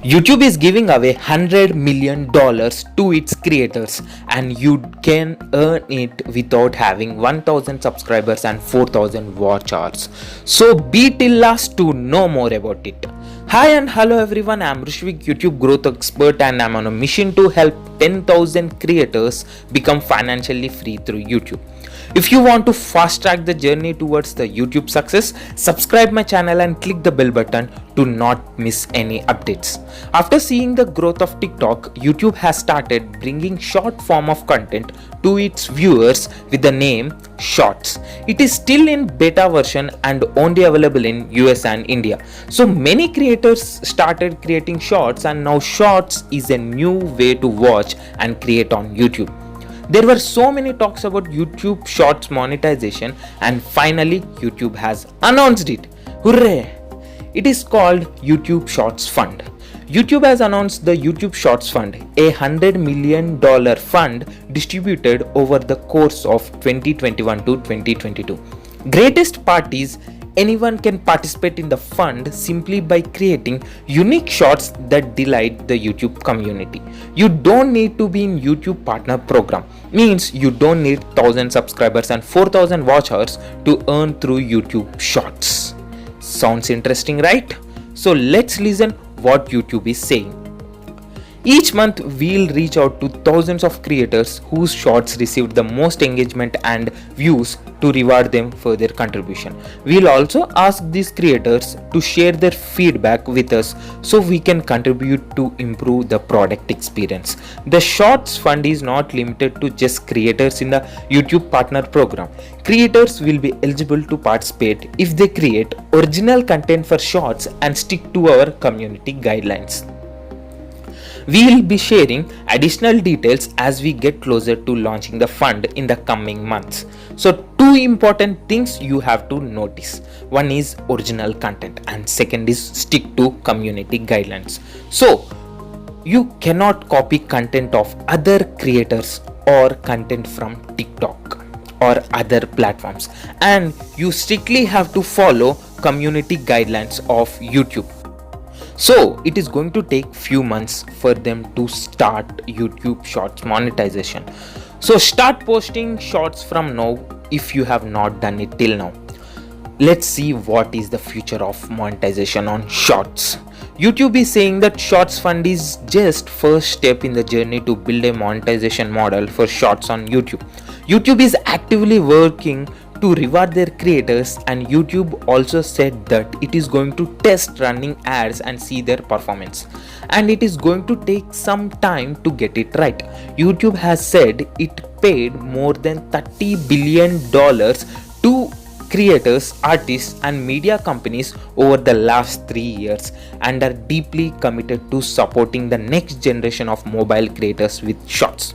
YouTube is giving away $100 million to its creators, and you can earn it without having 1000 subscribers and 4000 watch hours. So be till last to know more about it. Hi and hello everyone, I'm Rushvik, YouTube growth expert, and I'm on a mission to help 10,000 creators become financially free through YouTube. If you want to fast track the journey towards the YouTube success, subscribe my channel and click the bell button to not miss any updates. After seeing the growth of TikTok, YouTube has started bringing short form of content to its viewers with the name Shorts. It is still in beta version and only available in US and India. So many creators started creating shorts, and now Shorts is a new way to watch and create on YouTube. There were so many talks about YouTube Shorts monetization, and finally YouTube has announced it. Hooray! It is called YouTube Shorts Fund. YouTube has announced the YouTube Shorts Fund, a $100 million fund distributed over the course of 2021 to 2022. Greatest part is anyone can participate in the fund simply by creating unique shorts that delight the YouTube community. You don't need to be in YouTube partner program. Means you don't need 1000 subscribers and 4000 watch hours to earn through YouTube Shorts. Sounds interesting, right? So let's listen what YouTube is saying. Each month, we'll reach out to thousands of creators whose shorts received the most engagement and views to reward them for their contribution. We'll also ask these creators to share their feedback with us so we can contribute to improve the product experience. The Shorts Fund is not limited to just creators in the YouTube Partner Program. Creators will be eligible to participate if they create original content for Shorts and stick to our community guidelines. We will be sharing additional details as we get closer to launching the fund in the coming months. So two important things you have to notice. One is original content and second is stick to community guidelines. So you cannot copy content of other creators or content from TikTok or other platforms, and you strictly have to follow community guidelines of YouTube. So it is going to take few months for them to start YouTube Shorts monetization. So start posting shorts from now if you have not done it till now. Let's see what is the future of monetization on Shorts. YouTube is saying that Shorts Fund is just first step in the journey to build a monetization model for Shorts on YouTube. YouTube is actively working to reward their creators, and YouTube also said that it is going to test running ads and see their performance, and it is going to take some time to get it right. YouTube has said it paid more than $30 billion to creators, artists and media companies over the last 3 years and are deeply committed to supporting the next generation of mobile creators with Shorts.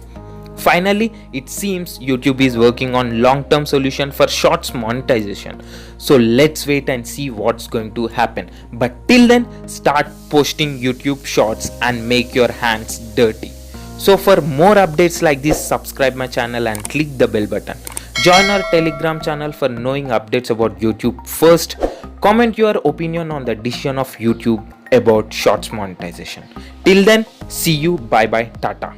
Finally, it seems YouTube is working on long-term solution for Shorts monetization. So let's wait and see what's going to happen. But till then, start posting YouTube Shorts and make your hands dirty. So for more updates like this, subscribe my channel and click the bell button. Join our Telegram channel for knowing updates about YouTube first. Comment your opinion on the decision of YouTube about Shorts monetization. Till then, see you. Bye bye. Tata.